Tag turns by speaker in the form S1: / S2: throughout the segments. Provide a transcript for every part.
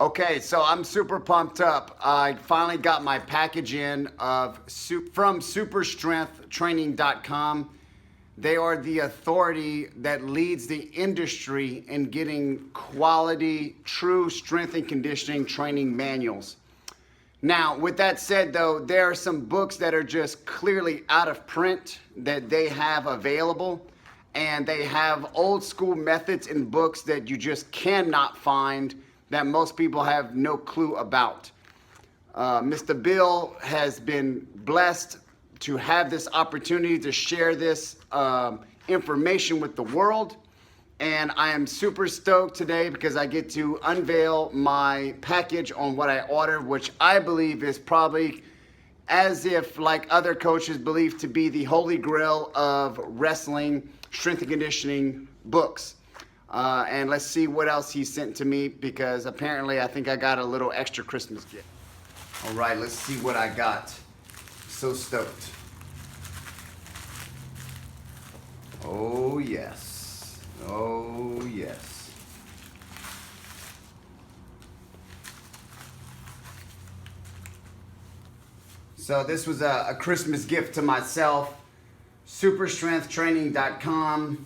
S1: Okay, so I'm super pumped up. I finally got my package in from superstrengthtraining.com. They are the authority that leads the industry in getting quality, true strength and conditioning training manuals. Now, with that said, though, there are some books that are just clearly out of print that they have available, and they have old school methods in books that you just cannot find, that most people have no clue about. Mr. Bill has been blessed to have this opportunity to share this information with the world. And I am super stoked today because I get to unveil my package on what I ordered, which I believe is probably, as if like other coaches believe, to be the holy grail of wrestling strength and conditioning books. And let's see what else he sent to me, because apparently I think I got a little extra Christmas gift. All right, let's see what I got. So stoked. Oh yes. Oh yes. So this was a Christmas gift to myself. Superstrengthtraining.com.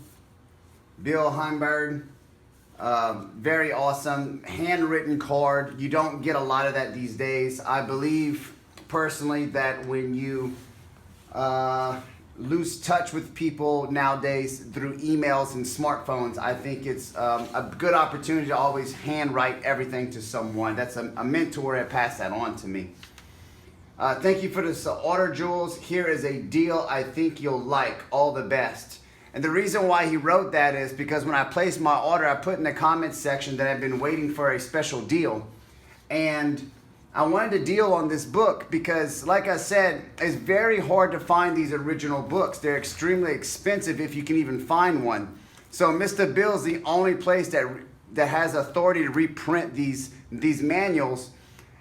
S1: Bill Heimberg. Very awesome handwritten card. You don't get a lot of that these days. I believe personally that when you lose touch with people nowadays through emails and smartphones, I think it's a good opportunity to always handwrite everything to someone. That's a mentor that passed that on to me. Thank you for this order, Jules. Here is a deal I think you'll like. All the best. And the reason why he wrote that is because when I placed my order, I put in the comments section that I've been waiting for a special deal. And I wanted to deal on this book because, like I said, it's very hard to find these original books. They're extremely expensive if you can even find one. So Mr. Bill's the only place that has authority to reprint these manuals.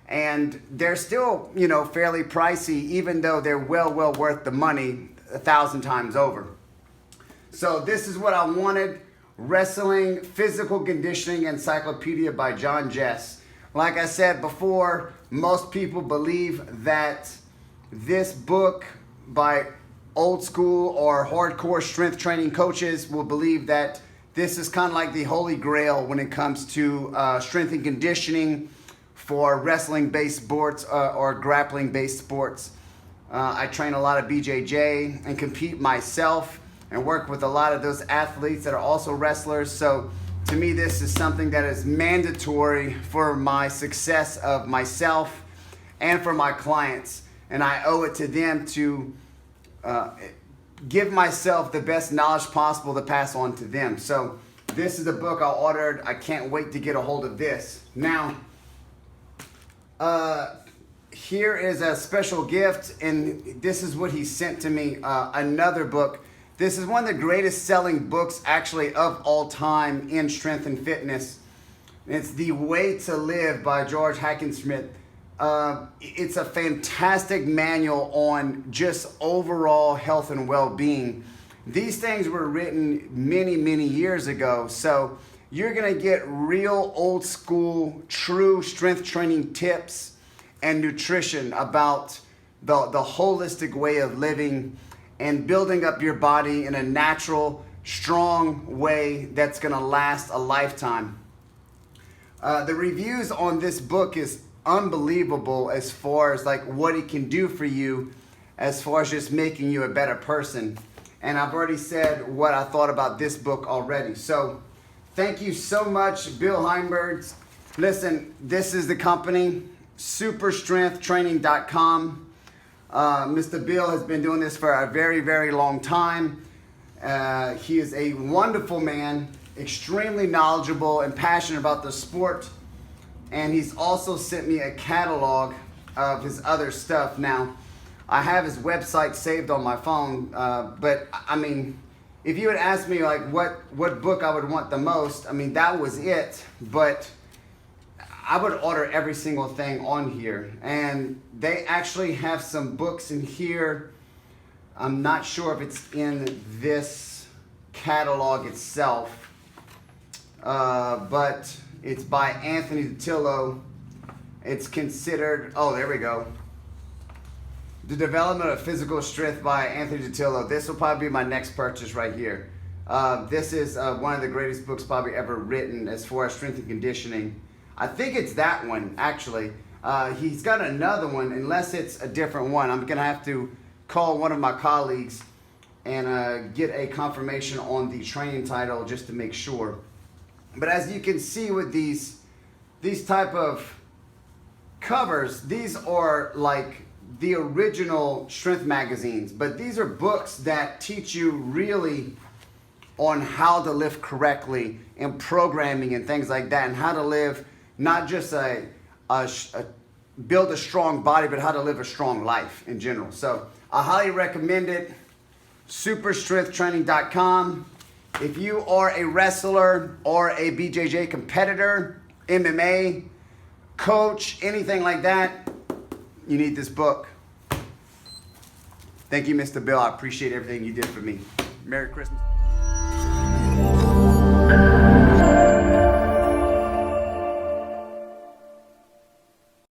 S1: And they're still, fairly pricey, even though they're well worth the money 1,000 times over. So this is what I wanted. Wrestling Physical Conditioning Encyclopedia by John Jess. Like I said before, most people believe that this book by old school or hardcore strength training coaches will believe that this is kind of like the holy grail when it comes to strength and conditioning for wrestling-based sports or grappling-based sports. I train a lot of BJJ and compete myself and work with a lot of those athletes that are also wrestlers. So to me, this is something that is mandatory for my success of myself and for my clients. And I owe it to them to give myself the best knowledge possible to pass on to them. So this is the book I ordered. I can't wait to get a hold of this. Now, here is a special gift, and this is what he sent to me, another book. This is one of the greatest selling books actually of all time in strength and fitness. It's The Way to Live by George Hackenschmidt. It's a fantastic manual on just overall health and well-being. These things were written many years ago, so you're gonna get real old school, true strength training tips and nutrition about the holistic way of living and building up your body in a natural, strong way that's gonna last a lifetime. The reviews on this book is unbelievable as far as like what it can do for you as far as just making you a better person. And I've already said what I thought about this book already. So thank you so much, Bill Heimberg. Listen, this is the company, superstrengthtraining.com. Mr. Bill has been doing this for a very long time. He is a wonderful man, extremely knowledgeable and passionate about the sport. And he's also sent me a catalog of his other stuff. Now, I have his website saved on my phone, but I mean, if you had asked me like what book I would want the most, I mean, that was it. But I would order every single thing on here. And they actually have some books in here. I'm not sure if it's in this catalog itself, but It's by Anthony DiTillo. It's considered, oh, there we go. The Development of Physical Strength by Anthony DiTillo. This will probably be my next purchase right here. This is one of the greatest books probably ever written as far as strength and conditioning. I think it's that one, actually. He's got another one, unless it's a different one. I'm going to have to call one of my colleagues and get a confirmation on the training title just to make sure. But as you can see with these type of covers, these are like the original strength magazines, but these are books that teach you really on how to lift correctly and programming and things like that, and how to live not just build a strong body, but how to live a strong life in general. So I highly recommend it. Superstrengthtraining.com. If you are a wrestler or a BJJ competitor, MMA, coach, anything like that, you need this book. Thank you, Mr. Bill. I appreciate everything you did for me. Merry Christmas.